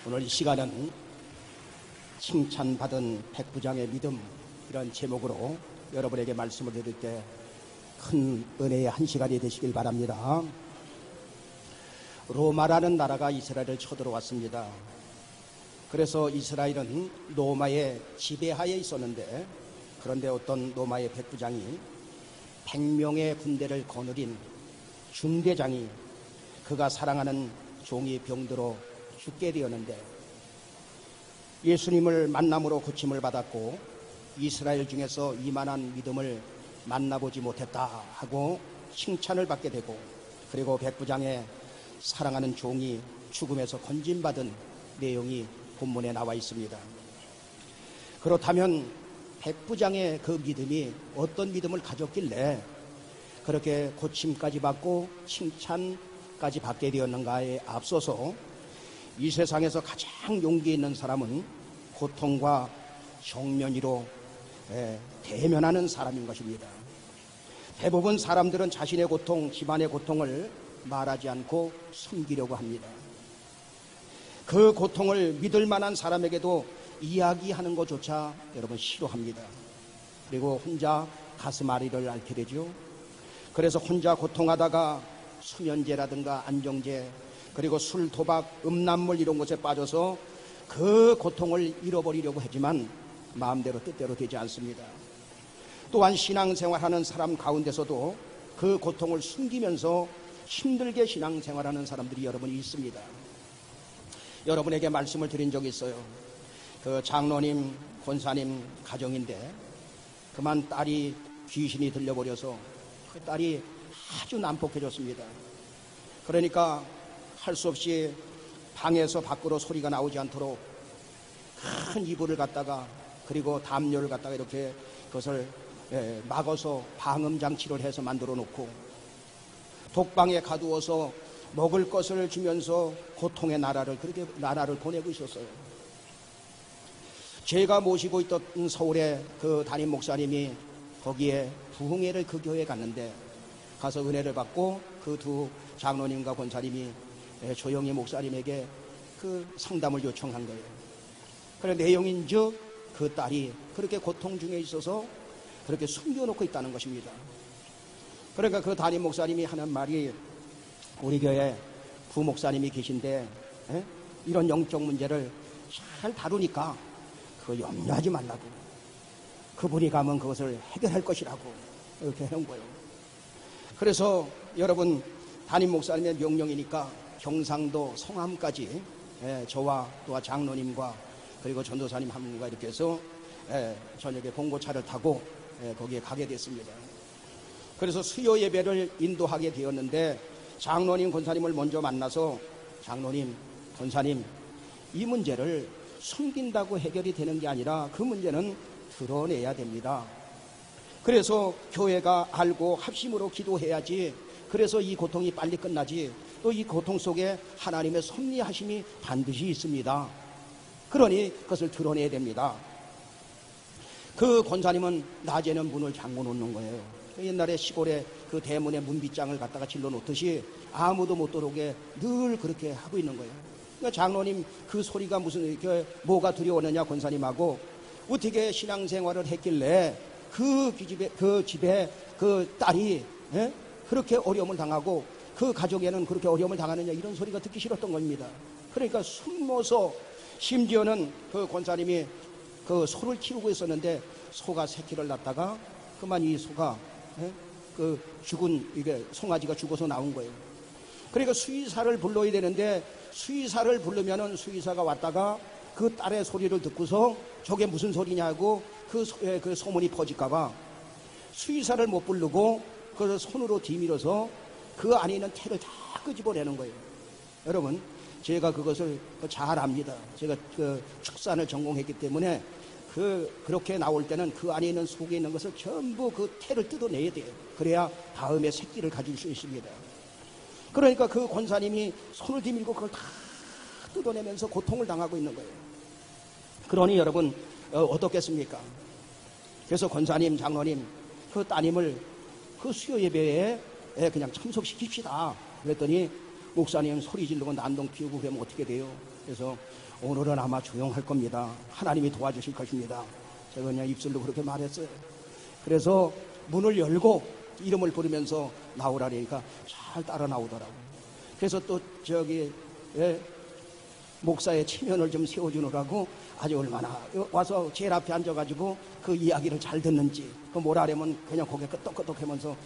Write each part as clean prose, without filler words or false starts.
오늘 이 시간은 칭찬받은 백부장의 믿음, 이런 제목으로 여러분에게 말씀을 드릴 때 큰 은혜의 한 시간이 되시길 바랍니다. 로마라는 나라가 이스라엘을 쳐들어왔습니다. 그래서 이스라엘은 로마의 지배하에 있었는데, 그런데 어떤 로마의 백부장이 100명의 군대를 거느린 중대장이 그가 사랑하는 종이 병들어 죽게 되었는데, 예수님을 만남으로 고침을 받았고 이스라엘 중에서 이만한 믿음을 만나보지 못했다 하고 칭찬을 받게 되고, 그리고 백부장의 사랑하는 종이 죽음에서 건진받은 내용이 본문에 나와 있습니다. 그렇다면 백부장의 그 믿음이 어떤 믿음을 가졌길래 그렇게 고침까지 받고 칭찬까지 받게 되었는가에 앞서서 이 세상에서 가장 용기 있는 사람은 고통과 정면으로 대면하는 사람인 것입니다. 대부분 사람들은 자신의 고통, 집안의 고통을 말하지 않고 숨기려고 합니다. 그 고통을 믿을 만한 사람에게도 이야기하는 것조차 여러분 싫어합니다. 그리고 혼자 가슴 앓이를 앓게 되죠. 그래서 혼자 고통하다가 수면제라든가 안정제, 그리고 술, 도박, 음란물 이런 것에 빠져서 그 고통을 잃어버리려고 하지만 마음대로 뜻대로 되지 않습니다. 또한 신앙생활하는 사람 가운데서도 그 고통을 숨기면서 힘들게 신앙생활하는 사람들이 여러분이 있습니다. 여러분에게 말씀을 드린 적이 있어요. 그 장로님, 권사님 가정인데 그만 딸이 귀신이 들려버려서 그 딸이 아주 난폭해졌습니다. 그러니까 할 수 없이 방에서 밖으로 소리가 나오지 않도록 큰 이불을 갖다가, 그리고 담요를 갖다가 이렇게 그것을 막아서 방음장치를 해서 만들어 놓고 독방에 가두어서 먹을 것을 주면서 고통의 나라를, 그렇게 나라를 보내고 있었어요. 제가 모시고 있던 서울의 그 담임 목사님이 거기에 부흥회를 그 교회에 갔는데, 가서 은혜를 받고 그 두 장로님과 권사님이 조영희 목사님에게 그 상담을 요청한 거예요. 그래 내용인즉 그 딸이 그렇게 고통 중에 있어서 그렇게 숨겨놓고 있다는 것입니다. 그러니까 그 담임 목사님이 하는 말이, 우리 교회 부목사님이 계신데 이런 영적 문제를 잘 다루니까 그거 염려하지 말라고, 그분이 가면 그것을 해결할 것이라고 이렇게 해놓은 거예요. 그래서 여러분, 담임 목사님의 명령이니까 경상도 성암까지 저와 또 장로님과 그리고 전도사님 한 분과 이렇게 해서 저녁에 봉고차를 타고 거기에 가게 됐습니다. 그래서 수요 예배를 인도하게 되었는데, 장로님, 권사님을 먼저 만나서 장로님, 권사님, 이 문제를 숨긴다고 해결이 되는 게 아니라 그 문제는 드러내야 됩니다. 그래서 교회가 알고 합심으로 기도해야지, 그래서 이 고통이 빨리 끝나지, 또 이 고통 속에 하나님의 섭리하심이 반드시 있습니다. 그러니 그것을 드러내야 됩니다. 그 권사님은 낮에는 문을 잠궈 놓는 거예요. 옛날에 시골에 그 대문에 문빗장을 갖다가 질러 놓듯이 아무도 못 들어오게 늘 그렇게 하고 있는 거예요. 그러니까 장로님 그 소리가 무슨 이렇게 뭐가 두려웠느냐, 권사님하고 어떻게 신앙생활을 했길래 그 집에 그 딸이 그렇게 어려움을 당하고 그 가족에는 그렇게 어려움을 당하느냐, 이런 소리가 듣기 싫었던 겁니다. 그러니까 숨어서, 심지어는 그 권사님이 그 소를 키우고 있었는데 소가 새끼를 낳다가 그만 이 소가 그 죽은, 이게 송아지가 죽어서 나온 거예요. 그러니까 수의사를 불러야 되는데 수의사를 부르면은 수의사가 왔다가 그 딸의 소리를 듣고서 저게 무슨 소리냐고 그 소문이 퍼질까봐 수의사를 못 부르고 그걸 손으로 뒤밀어서 그 안에 있는 태를 다 끄집어내는 거예요. 여러분, 제가 그것을 잘 압니다. 제가 그 축산을 전공했기 때문에 그렇게 나올 때는 그 안에 있는, 속에 있는 것을 전부 그 태를 뜯어내야 돼요. 그래야 다음에 새끼를 가질 수 있습니다. 그러니까 그 권사님이 손을 뒤밀고 그걸 다 뜯어내면서 고통을 당하고 있는 거예요. 그러니 여러분, 어떻겠습니까? 그래서 권사님, 장로님, 그 따님을 그 수요 예배에 그냥 참석시킵시다. 그랬더니 목사님 소리 지르고 난동 피우고 그러면 어떻게 돼요? 그래서 오늘은 아마 조용할 겁니다. 하나님이 도와주실 것입니다. 제가 그냥 입술로 그렇게 말했어요. 그래서 문을 열고 이름을 부르면서 나오라니까 잘 따라 나오더라고요. 그래서 또 목사의 체면을 좀 세워주느라고 아주 얼마나 와서 제일 앞에 앉아가지고 그 이야기를 잘 듣는지, 그 뭐라 하려면 그냥 고개 끄덕끄덕 하면서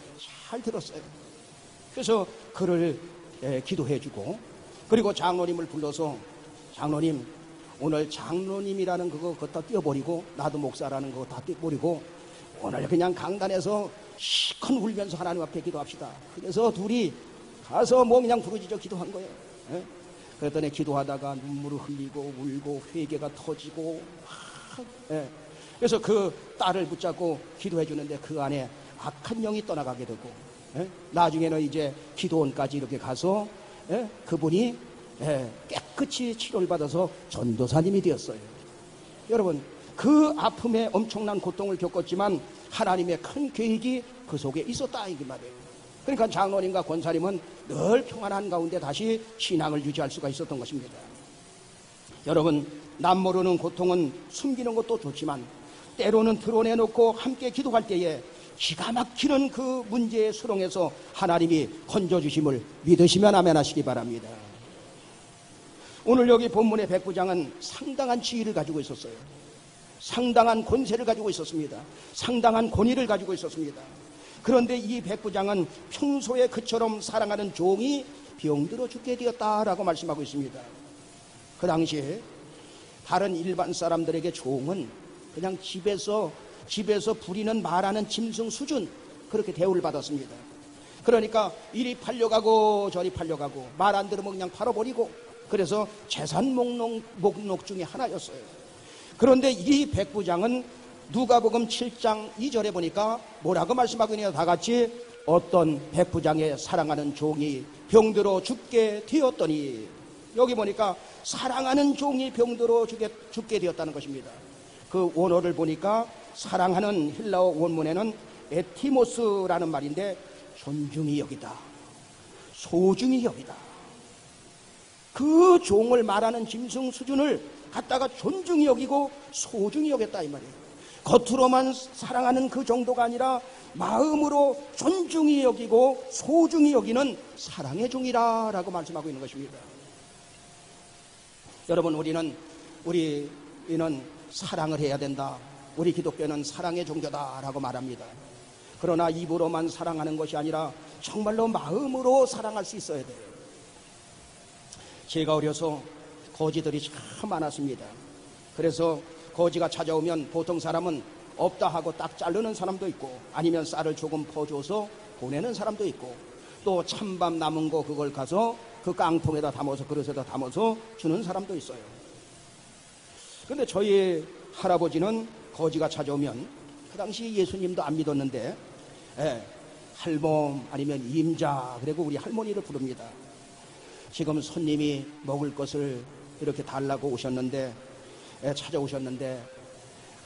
잘 들었어요. 그래서 그를 기도해주고, 그리고 장로님을 불러서 장로님, 오늘 장로님이라는 그거 다 띄워버리고 나도 목사라는 그거 다 띄워버리고 오늘 그냥 강단에서 시큰 울면서 하나님 앞에 기도합시다. 그래서 둘이 가서 뭐 그냥 부르짖어 기도한 거예요. 그랬더니 기도하다가 눈물을 흘리고 울고 회개가 터지고 그래서 그 딸을 붙잡고 기도해 주는데 그 안에 악한 영이 떠나가게 되고 나중에는 이제 기도원까지 이렇게 가서 그분이 깨끗이 치료를 받아서 전도사님이 되었어요. 여러분, 그 아픔에 엄청난 고통을 겪었지만 하나님의 큰 계획이 그 속에 있었다 이 말이에요. 그러니까 장로님과 권사님은 늘 평안한 가운데 다시 신앙을 유지할 수가 있었던 것입니다. 여러분, 남 모르는 고통은 숨기는 것도 좋지만 때로는 드러내놓고 함께 기도할 때에 기가 막히는 그 문제의 수렁에서 하나님이 건져주심을 믿으시면 아멘 하시기 바랍니다. 오늘 여기 본문의 백부장은 상당한 지위를 가지고 있었어요. 상당한 권세를 가지고 있었습니다. 상당한 권위를 가지고 있었습니다. 그런데 이 백부장은 평소에 그처럼 사랑하는 종이 병들어 죽게 되었다라고 말씀하고 있습니다. 그 당시에 다른 일반 사람들에게 종은 그냥 집에서 부리는 말하는 짐승 수준, 그렇게 대우를 받았습니다. 그러니까 이리 팔려가고 저리 팔려가고 말 안 들으면 그냥 팔아버리고, 그래서 재산 목록 중에 하나였어요. 그런데 이 백부장은 누가복음 7장 2절에 보니까 뭐라고 말씀하고 있냐, 다 같이 어떤 백부장의 사랑하는 종이 병들어 죽게 되었더니, 여기 보니까 사랑하는 종이 병들어 죽게 되었다는 것입니다. 그 원어를 보니까 사랑하는 헬라어 원문에는 에티모스라는 말인데 존중이 여기다, 소중히 여기다. 그 종을 말하는 짐승 수준을 갖다가 존중히 여기고 소중히 여겼다 이 말이에요. 겉으로만 사랑하는 그 정도가 아니라 마음으로 존중히 여기고 소중히 여기는 사랑의 종이라고 말씀하고 있는 것입니다. 여러분, 우리는 사랑을 해야 된다. 우리 기독교는 사랑의 종교다라고 말합니다. 그러나 입으로만 사랑하는 것이 아니라 정말로 마음으로 사랑할 수 있어야 돼요. 제가 어려서 거지들이 참 많았습니다. 그래서 거지가 찾아오면 보통 사람은 없다 하고 딱 자르는 사람도 있고, 아니면 쌀을 조금 퍼줘서 보내는 사람도 있고, 또 찬밥 남은 거 그걸 가서 그 깡통에다 담아서 그릇에다 담아서 주는 사람도 있어요. 근데 저희 할아버지는 거지가 찾아오면, 그 당시 예수님도 안 믿었는데 할멈 아니면 임자, 그리고 우리 할머니를 부릅니다. 지금 손님이 먹을 것을 이렇게 달라고 오셨는데, 찾아오셨는데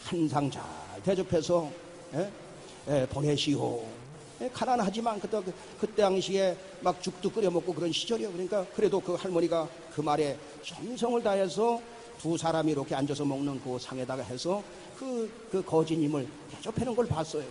한 상 잘 대접해서 보내시오. 가난하지만 그때 당시에 막 죽도 끓여 먹고 그런 시절이요. 그러니까 그래도 그 할머니가 그 말에 정성을 다해서 두 사람이 이렇게 앉아서 먹는 그 상에다가 해서 그 거지님을 대접하는 걸 봤어요.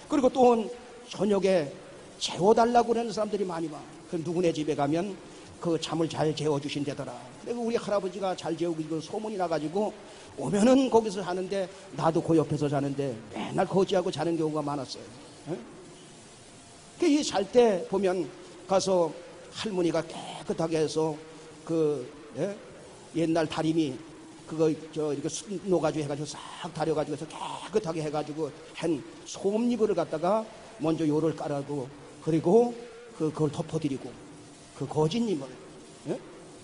그리고 또 저녁에 재워달라고 그러는 사람들이 많이 와. 그 누구네 집에 가면 그 잠을 잘 재워주신다더라. 그리고 우리 할아버지가 잘 재우고 이거 소문이 나가지고 오면은 거기서 자는데, 나도 그 옆에서 자는데 맨날 거지하고 자는 경우가 많았어요. 이 잘 때 보면 가서 할머니가 깨끗하게 해서 옛날 다리미 그거 이렇게 녹아가지고 해가지고 싹 다려가지고 해서 깨끗하게 해가지고 한 솜잎을 갖다가 먼저 요를 깔아고, 그리고 그걸 덮어드리고, 그 거지님을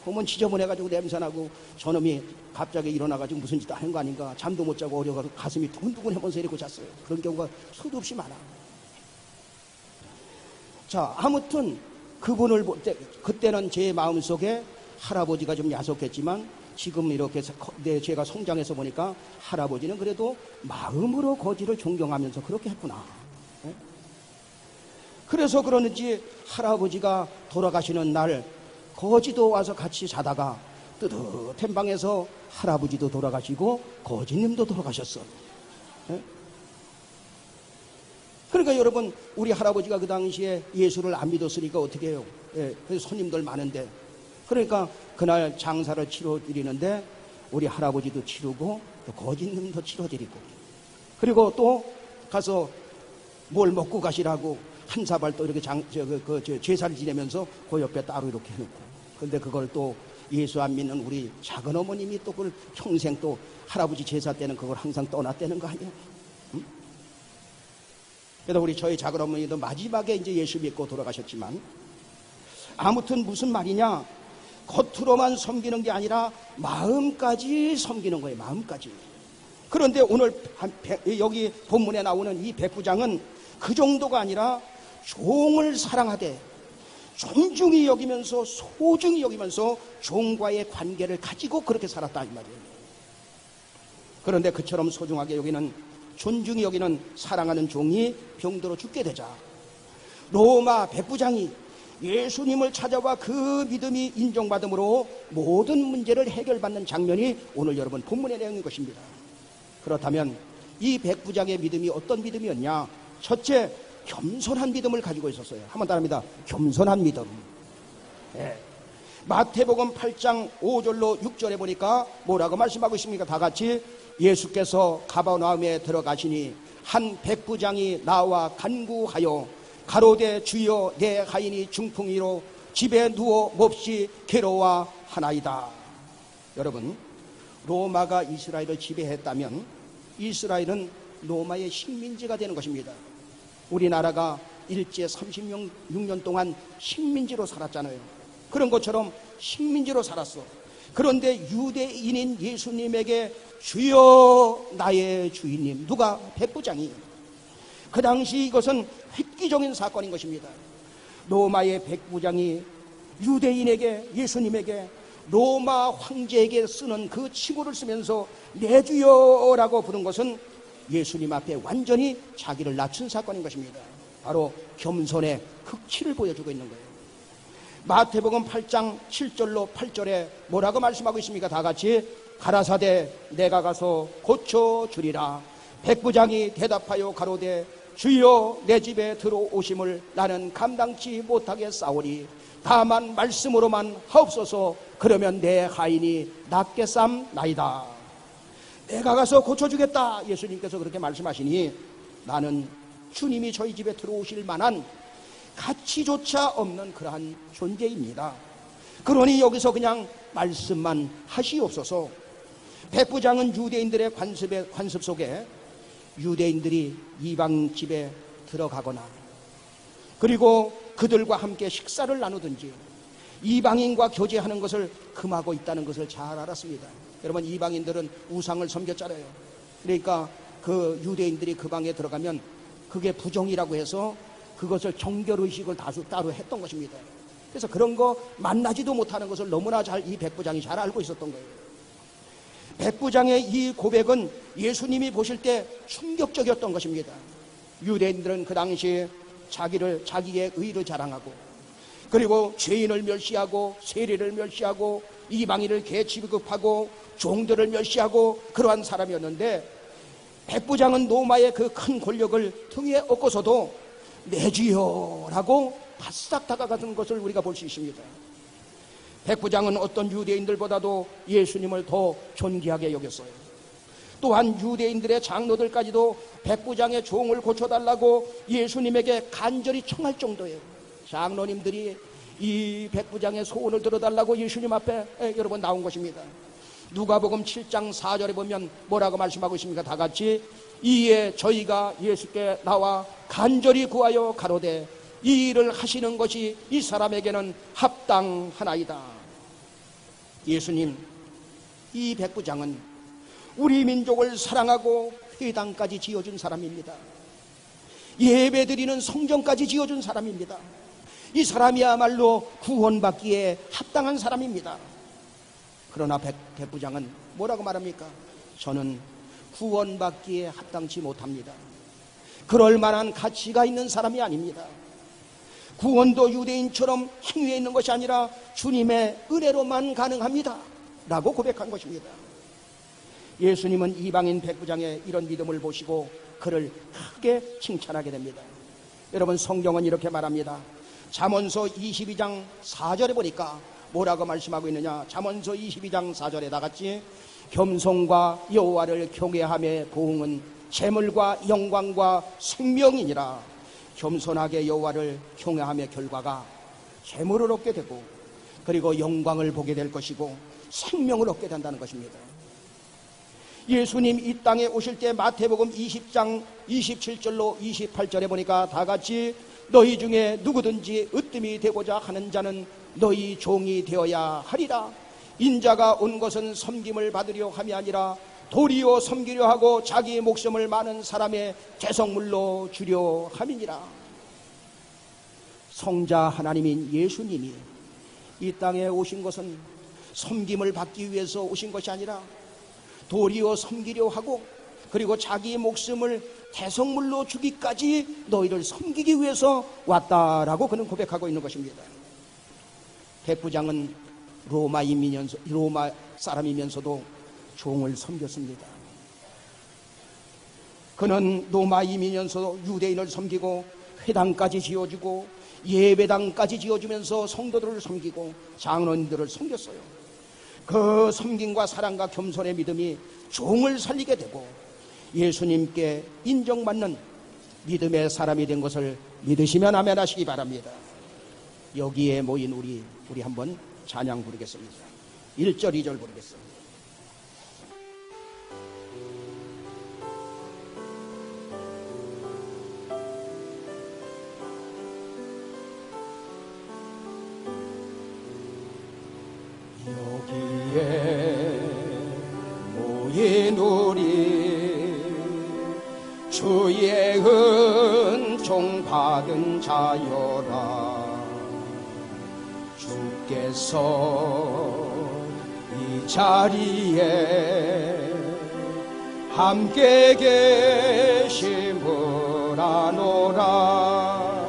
보면 지저분해가지고 냄새나고 저놈이 갑자기 일어나가지고 무슨 짓 하는 거 아닌가, 잠도 못 자고 어려가지고 가슴이 두근두근 해면서 이러고 잤어요. 그런 경우가 수도 없이 많아. 자, 아무튼 그분을 볼 때, 그때는 제 마음속에 할아버지가 좀 야속했지만 지금 이렇게 제가 성장해서 보니까 할아버지는 그래도 마음으로 거지를 존경하면서 그렇게 했구나. 그래서 그러는지 할아버지가 돌아가시는 날 거지도 와서 같이 자다가 뜨뜻한 방에서 할아버지도 돌아가시고 거지님도 돌아가셨어. 예? 그러니까 여러분, 우리 할아버지가 그 당시에 예수를 안 믿었으니까 어떻게 해요? 예, 그래서 손님들 많은데, 그러니까 그날 장사를 치러드리는데 우리 할아버지도 치르고 또 거지님도 치러드리고, 그리고 또 가서 뭘 먹고 가시라고 한 사발 또 이렇게 제사를 지내면서 그 옆에 따로 이렇게 해놓고, 근데 그걸 또 예수 안 믿는 우리 작은 어머님이 또 그걸 평생 또 할아버지 제사 때는 그걸 항상 떠났다는 거 아니에요? 응? 그래서 우리 저희 작은 어머니도 마지막에 이제 예수 믿고 돌아가셨지만, 아무튼 무슨 말이냐, 겉으로만 섬기는 게 아니라 마음까지 섬기는 거예요. 마음까지. 그런데 오늘 여기 본문에 나오는 이 백부장은 그 정도가 아니라 종을 사랑하되 존중히 여기면서 소중히 여기면서 종과의 관계를 가지고 그렇게 살았다 이 말이에요. 그런데 그처럼 소중하게 여기는, 존중히 여기는 사랑하는 종이 병들어 죽게 되자 로마 백부장이 예수님을 찾아와 그 믿음이 인정받음으로 모든 문제를 해결받는 장면이 오늘 여러분 본문의 내용인 것입니다. 그렇다면 이 백부장의 믿음이 어떤 믿음이었냐? 첫째, 겸손한 믿음을 가지고 있었어요. 한번 따라합니다. 겸손한 믿음. 예. 마태복음 8장 5절로 6절에 보니까 뭐라고 말씀하고 있습니까? 다 같이. 예수께서 가버나움에 들어가시니 한 백부장이 나와 간구하여 가로되 주여 내 하인이 중풍이로 집에 누워 몹시 괴로워하나이다. 여러분, 로마가 이스라엘을 지배했다면 이스라엘은 로마의 식민지가 되는 것입니다. 우리나라가 일제 36년 동안 식민지로 살았잖아요. 그런 것처럼 식민지로 살았어. 그런데 유대인인 예수님에게 주여 나의 주인님, 누가? 백부장이. 그 당시 이것은 획기적인 사건인 것입니다. 로마의 백부장이 유대인에게, 예수님에게, 로마 황제에게 쓰는 그 칭호를 쓰면서 내 주여라고 부른 것은 예수님 앞에 완전히 자기를 낮춘 사건인 것입니다. 바로 겸손의 극치를 보여주고 있는 거예요. 마태복음 8장 7절로 8절에 뭐라고 말씀하고 있습니까? 다 같이. 가라사대 내가 가서 고쳐주리라. 백부장이 대답하여 가로되 주여 내 집에 들어오심을 나는 감당치 못하겠사오니 다만 말씀으로만 하옵소서. 그러면 내 하인이 낫게 쌈나이다. 내가 가서 고쳐주겠다. 예수님께서 그렇게 말씀하시니 나는 주님이 저희 집에 들어오실 만한 가치조차 없는 그러한 존재입니다. 그러니 여기서 그냥 말씀만 하시옵소서. 백부장은 유대인들의 관습 속에 유대인들이 이방 집에 들어가거나 그리고 그들과 함께 식사를 나누든지 이방인과 교제하는 것을 금하고 있다는 것을 잘 알았습니다. 여러분, 이방인들은 우상을 섬겼잖아요. 그러니까 그 유대인들이 그 방에 들어가면 그게 부정이라고 해서 그것을 정결의식을 따로 했던 것입니다. 그래서 그런 거 만나지도 못하는 것을 너무나 잘 이 백부장이 잘 알고 있었던 거예요. 백부장의 이 고백은 예수님이 보실 때 충격적이었던 것입니다. 유대인들은 그 당시에 자기의 의를 자랑하고 그리고 죄인을 멸시하고 세리를 멸시하고 이방인을 개취급하고 종들을 멸시하고 그러한 사람이었는데, 백부장은 로마의 그 큰 권력을 등에 업고서도 내 주여라고 바싹 다가가는 것을 우리가 볼 수 있습니다. 백부장은 어떤 유대인들보다도 예수님을 더 존귀하게 여겼어요. 또한 유대인들의 장로들까지도 백부장의 종을 고쳐달라고 예수님에게 간절히 청할 정도예요. 장로님들이 이 백부장의 소원을 들어달라고 예수님 앞에 여러분 나온 것입니다. 누가복음 7장 4절에 보면 뭐라고 말씀하고 있습니까? 다 같이. 이에 저희가 예수께 나와 간절히 구하여 가로되 이 일을 하시는 것이 이 사람에게는 합당하나이다. 예수님, 이 백부장은 우리 민족을 사랑하고 회당까지 지어준 사람입니다. 예배드리는 성전까지 지어준 사람입니다. 이 사람이야말로 구원받기에 합당한 사람입니다. 그러나 백부장은 뭐라고 말합니까? 저는 구원받기에 합당치 못합니다. 그럴 만한 가치가 있는 사람이 아닙니다. 구원도 유대인처럼 행위에 있는 것이 아니라 주님의 은혜로만 가능합니다 라고 고백한 것입니다. 예수님은 이방인 백부장의 이런 믿음을 보시고 그를 크게 칭찬하게 됩니다. 여러분, 성경은 이렇게 말합니다. 잠언서 22장 4절에 보니까 뭐라고 말씀하고 있느냐. 잠언서 22장 4절에 다같이 겸손과 여호와를 경외함의 보응은 재물과 영광과 생명이니라. 겸손하게 여호와를 경외함의 결과가 재물을 얻게 되고 그리고 영광을 보게 될 것이고 생명을 얻게 된다는 것입니다. 예수님 이 땅에 오실 때 마태복음 20장 27절로 28절에 보니까 다같이 너희 중에 누구든지 으뜸이 되고자 하는 자는 너희 종이 되어야 하리라. 인자가 온 것은 섬김을 받으려 함이 아니라 도리어 섬기려 하고 자기 목숨을 많은 사람의 대성물로 주려 함이니라. 성자 하나님인 예수님이 이 땅에 오신 것은 섬김을 받기 위해서 오신 것이 아니라 도리어 섬기려 하고 그리고 자기 목숨을 대성물로 주기까지 너희를 섬기기 위해서 왔다라고 그는 고백하고 있는 것입니다. 백부장은 로마 사람이면서도 종을 섬겼습니다. 그는 로마 이민이면서도 유대인을 섬기고 회당까지 지어주고 예배당까지 지어주면서 성도들을 섬기고 장로님들을 섬겼어요. 그 섬김과 사랑과 겸손의 믿음이 종을 살리게 되고 예수님께 인정받는 믿음의 사람이 된 것을 믿으시면 아멘 하시기 바랍니다. 여기에 모인 우리 한번 찬양 부르겠습니다. 1절 2절 부르겠습니다. 여기에 모인 우리 주의 은총 받은 자여라. 주께서 이 자리에 함께 계심을 아노라.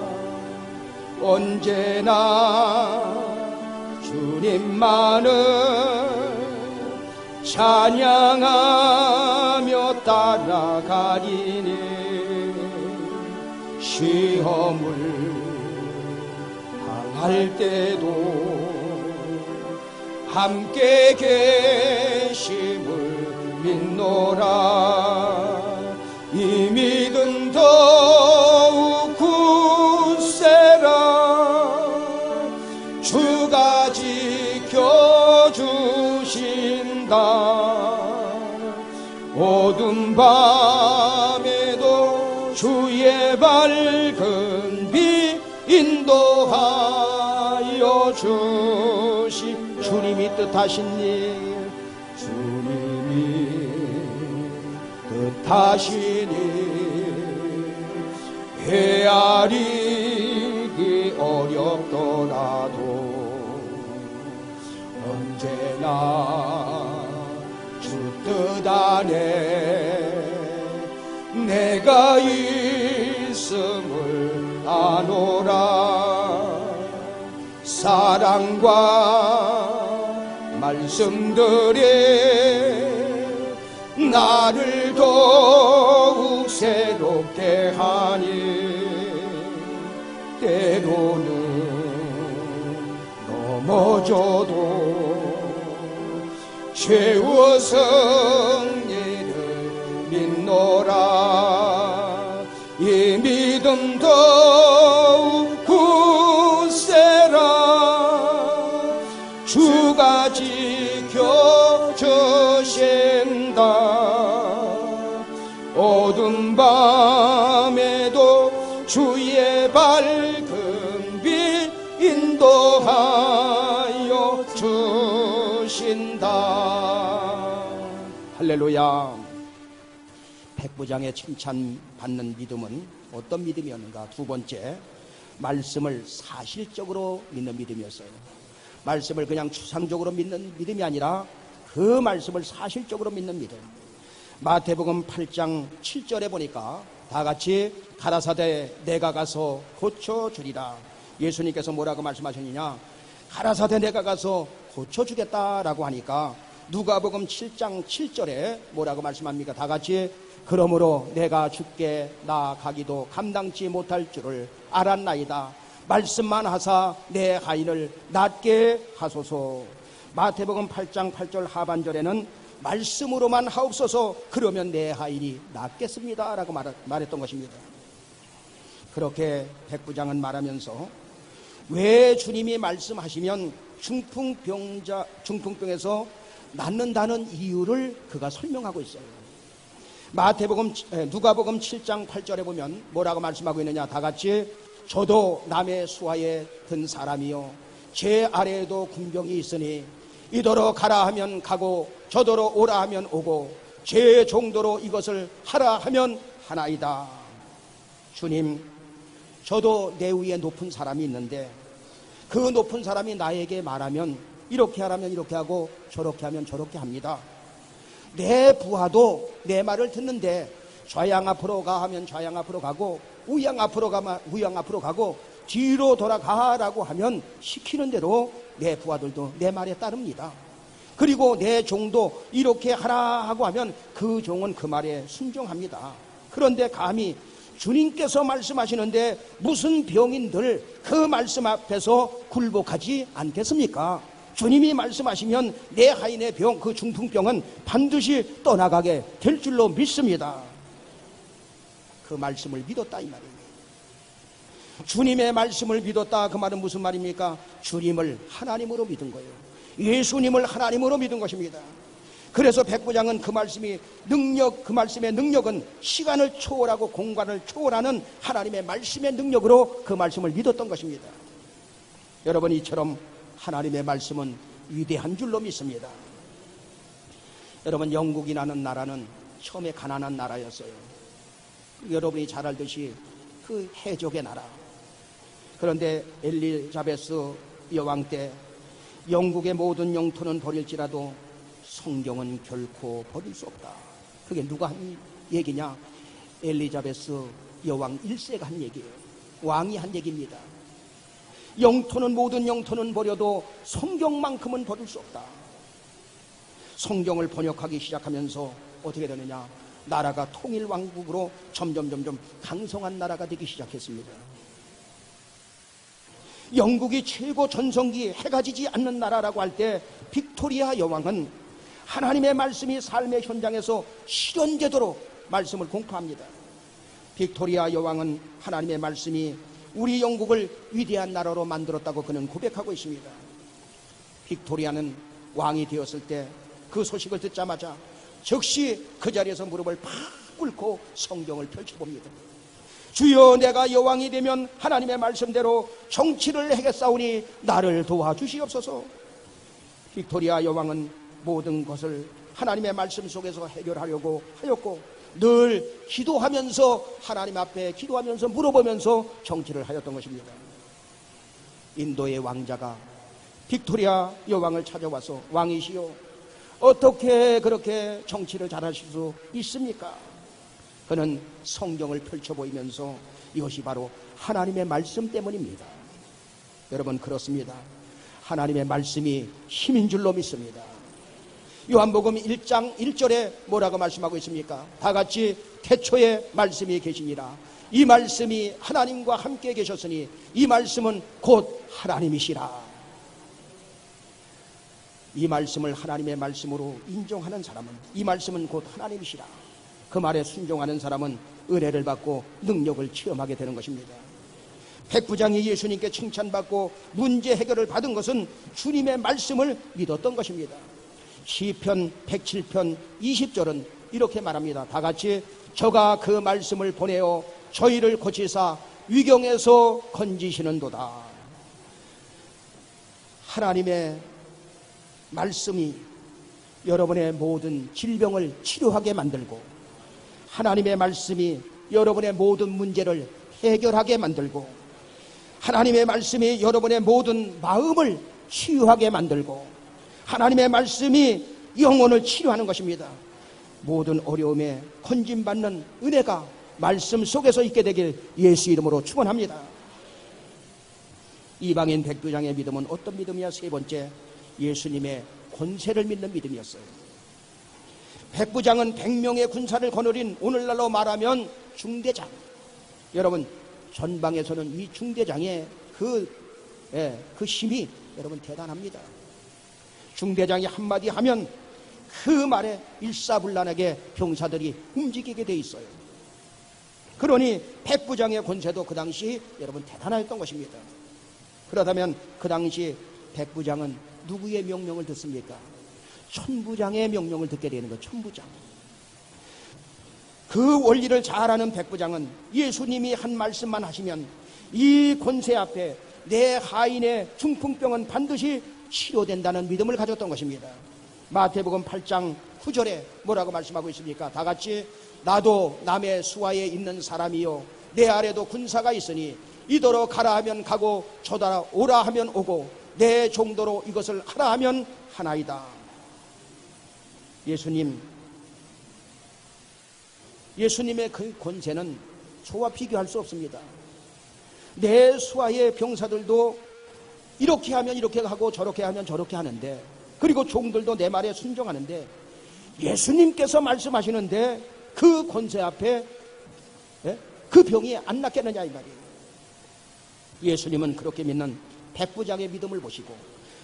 언제나 주님만을 찬양하며 따라가리니 시험을 당할 때도 함께 계심을 믿노라. 이 믿음 더욱 굳세라. 주가 지켜주신다. 어두운 밤에도 주의 밝은 빛 인도하여 주시. 주님이 뜻하신 일, 주님이 뜻하신 일 헤아리기 어렵더라도 언제나 주 뜻 안에 내가 있음을 아노라. 사랑과 말씀들이 나를 더욱 새롭게 하니 때로는 넘어져도 최후 승리를 믿노라. 이 믿음 더욱 굳세라. 주가 지켜주신다. 어두운 밤에도 주의 밝은 빛 인도하여 주신다. 할렐루야. 백부장의 칭찬받는 믿음은 어떤 믿음이었는가? 두 번째, 말씀을 사실적으로 믿는 믿음이었어요. 말씀을 그냥 추상적으로 믿는 믿음이 아니라 그 말씀을 사실적으로 믿는 믿음. 마태복음 8장 7절에 보니까 다같이 가라사대 내가 가서 고쳐주리라. 예수님께서 뭐라고 말씀하셨느냐? 가라사대 내가 가서 고쳐주겠다라고 하니까 누가복음 7장 7절에 뭐라고 말씀합니까? 다 같이 그러므로 내가 주께 나아가기도 감당치 못할 줄을 알았나이다. 말씀만 하사 내 하인을 낫게 하소서. 마태복음 8장 8절 하반절에는 말씀으로만 하옵소서 그러면 내 하인이 낫겠습니다 라고 말했던 것입니다. 그렇게 백부장은 말하면서 왜 주님이 말씀하시면 중풍병에서 낫는다는 이유를 그가 설명하고 있어요. 누가복음 7장 8절에 보면 뭐라고 말씀하고 있느냐? 다 같이 저도 남의 수하에 든 사람이요 제 아래에도 군병이 있으니 이더러 가라 하면 가고 저더러 오라 하면 오고 제 정도로 이것을 하라 하면 하나이다. 주님, 저도 내 위에 높은 사람이 있는데 그 높은 사람이 나에게 말하면 이렇게 하라면 이렇게 하고 저렇게 하면 저렇게 합니다. 내 부하도 내 말을 듣는데 좌양 앞으로 가 하면 좌양 앞으로 가고 우양 앞으로 가면 우양 앞으로 가고 뒤로 돌아가라고 하면 시키는 대로 내 부하들도 내 말에 따릅니다. 그리고 내 종도 이렇게 하라 하고 하면 그 종은 그 말에 순종합니다. 그런데 감히 주님께서 말씀하시는데 무슨 병인들 그 말씀 앞에서 굴복하지 않겠습니까? 주님이 말씀하시면 내 하인의 병, 그 중풍병은 반드시 떠나가게 될 줄로 믿습니다. 그 말씀을 믿었다 이 말이에요. 주님의 말씀을 믿었다 그 말은 무슨 말입니까? 주님을 하나님으로 믿은 거예요. 예수님을 하나님으로 믿은 것입니다. 그래서 백부장은 그 말씀의 능력은 시간을 초월하고 공간을 초월하는 하나님의 말씀의 능력으로 그 말씀을 믿었던 것입니다. 여러분, 이처럼 하나님의 말씀은 위대한 줄로 믿습니다. 여러분, 영국이라는 나라는 처음에 가난한 나라였어요. 여러분이 잘 알듯이 그 해족의 나라. 그런데 엘리자베스 여왕 때 영국의 모든 영토는 버릴지라도 성경은 결코 버릴 수 없다. 그게 누가 한 얘기냐? 엘리자베스 여왕 1세가 한 얘기예요. 왕이 한 얘기입니다. 영토는 모든 영토는 버려도 성경만큼은 버릴 수 없다. 성경을 번역하기 시작하면서 어떻게 되느냐? 나라가 통일왕국으로 점점 강성한 나라가 되기 시작했습니다. 영국이 최고 전성기 해가 지지 않는 나라라고 할 때 빅토리아 여왕은 하나님의 말씀이 삶의 현장에서 실현되도록 말씀을 공포합니다. 빅토리아 여왕은 하나님의 말씀이 우리 영국을 위대한 나라로 만들었다고 그는 고백하고 있습니다. 빅토리아는 왕이 되었을 때 그 소식을 듣자마자 즉시 그 자리에서 무릎을 팍 꿇고 성경을 펼쳐봅니다. 주여, 내가 여왕이 되면 하나님의 말씀대로 정치를 하겠사오니 나를 도와주시옵소서. 빅토리아 여왕은 모든 것을 하나님의 말씀 속에서 해결하려고 하였고 늘 기도하면서 하나님 앞에 기도하면서 물어보면서 정치를 하였던 것입니다. 인도의 왕자가 빅토리아 여왕을 찾아와서 왕이시여, 어떻게 그렇게 정치를 잘하실 수 있습니까? 그는 성경을 펼쳐 보이면서 이것이 바로 하나님의 말씀 때문입니다. 여러분, 그렇습니다. 하나님의 말씀이 힘인 줄로 믿습니다. 요한복음 1장 1절에 뭐라고 말씀하고 있습니까? 다 같이 태초에 말씀이 계시니라. 이 말씀이 하나님과 함께 계셨으니 이 말씀은 곧 하나님이시라. 이 말씀을 하나님의 말씀으로 인정하는 사람은, 이 말씀은 곧 하나님이시라, 그 말에 순종하는 사람은 은혜를 받고 능력을 체험하게 되는 것입니다. 백부장이 예수님께 칭찬받고 문제 해결을 받은 것은 주님의 말씀을 믿었던 것입니다. 시편 107편 20절은 이렇게 말합니다. 다 같이 저가 그 말씀을 보내어 저희를 고치사 위경에서 건지시는도다. 하나님의 말씀이 여러분의 모든 질병을 치료하게 만들고, 하나님의 말씀이 여러분의 모든 문제를 해결하게 만들고, 하나님의 말씀이 여러분의 모든 마음을 치유하게 만들고, 하나님의 말씀이 영혼을 치료하는 것입니다. 모든 어려움에 건짐받는 은혜가 말씀 속에서 있게 되길 예수 이름으로 축원합니다. 이방인 백부장의 믿음은 어떤 믿음이야? 세 번째, 예수님의 권세를 믿는 믿음이었어요. 백부장은 100명의 군사를 거느린 오늘날로 말하면 중대장. 여러분, 전방에서는 이 중대장의 그 힘이 여러분 대단합니다. 중대장이 한마디 하면 그 말에 일사불란하게 병사들이 움직이게 돼 있어요. 그러니 백부장의 권세도 그 당시 여러분 대단했던 것입니다. 그렇다면 그 당시 백부장은 누구의 명령을 듣습니까? 천부장의 명령을 듣게 되는 거예요. 천부장. 그 원리를 잘 아는 백부장은 예수님이 한 말씀만 하시면 이 권세 앞에 내 하인의 중풍병은 반드시 치료된다는 믿음을 가졌던 것입니다. 마태복음 8장 9절에 뭐라고 말씀하고 있습니까? 다 같이, 나도 남의 수하에 있는 사람이요 내 아래도 군사가 있으니 이더러 가라 하면 가고 저더러 오라 하면 오고 내 정도로 이것을 하라 하면 하나이다. 예수님의 그 권세는 저와 비교할 수 없습니다. 내 수하의 병사들도 이렇게 하면 이렇게 하고 저렇게 하면 저렇게 하는데, 그리고 종들도 내 말에 순종하는데, 예수님께서 말씀하시는데 그 권세 앞에 그 병이 안 낫겠느냐 이 말이에요. 예수님은 그렇게 믿는 백부장의 믿음을 보시고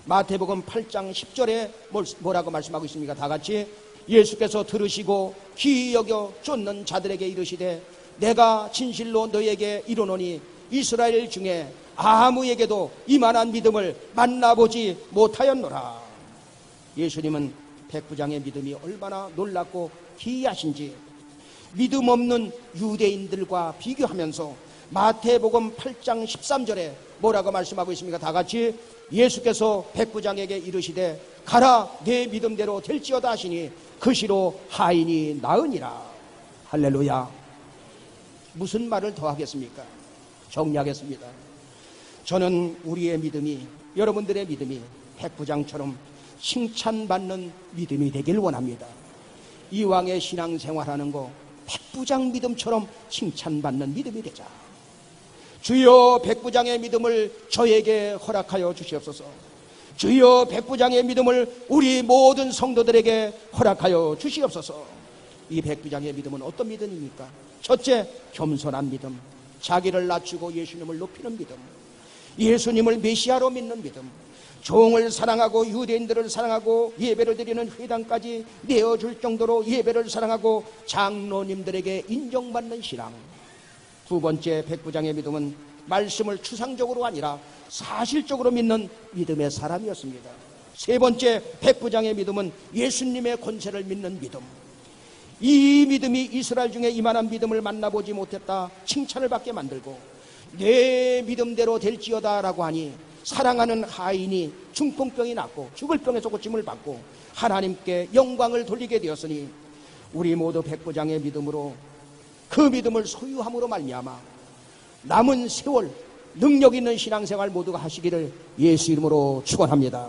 마태복음 8장 10절에 뭐라고 말씀하고 있습니까? 다 같이, 예수께서 들으시고 귀히 여겨 쫓는 자들에게 이르시되 내가 진실로 너에게 이르노니 이스라엘 중에 아무에게도 이만한 믿음을 만나보지 못하였노라. 예수님은 백부장의 믿음이 얼마나 놀랍고 기이하신지 믿음 없는 유대인들과 비교하면서 마태복음 8장 13절에 뭐라고 말씀하고 있습니까? 다 같이, 예수께서 백부장에게 이르시되 가라 내 믿음대로 될지어다 하시니 그 시로 하인이 나으니라. 할렐루야. 무슨 말을 더 하겠습니까? 정리하겠습니다. 저는 우리의 믿음이, 여러분들의 믿음이 백부장처럼 칭찬받는 믿음이 되길 원합니다. 이왕의 신앙생활하는 거 백부장 믿음처럼 칭찬받는 믿음이 되자. 주여 백부장의 믿음을 저에게 허락하여 주시옵소서. 주여 백부장의 믿음을 우리 모든 성도들에게 허락하여 주시옵소서. 이 백부장의 믿음은 어떤 믿음입니까? 첫째, 겸손한 믿음, 자기를 낮추고 예수님을 높이는 믿음, 예수님을 메시아로 믿는 믿음, 종을 사랑하고 유대인들을 사랑하고 예배를 드리는 회당까지 내어줄 정도로 예배를 사랑하고 장로님들에게 인정받는 신앙. 두 번째, 백부장의 믿음은 말씀을 추상적으로 아니라 사실적으로 믿는 믿음의 사람이었습니다. 세 번째, 백부장의 믿음은 예수님의 권세를 믿는 믿음. 이 믿음이 이스라엘 중에 이만한 믿음을 만나보지 못했다 칭찬을 받게 만들고, 내 믿음대로 될지어다 라고 하니 사랑하는 하인이 중풍병이 낫고 죽을 병에서 고침을 받고 하나님께 영광을 돌리게 되었으니 우리 모두 백부장의 믿음으로, 그 믿음을 소유함으로 말미암아 남은 세월 능력 있는 신앙생활 모두가 하시기를 예수 이름으로 축원합니다.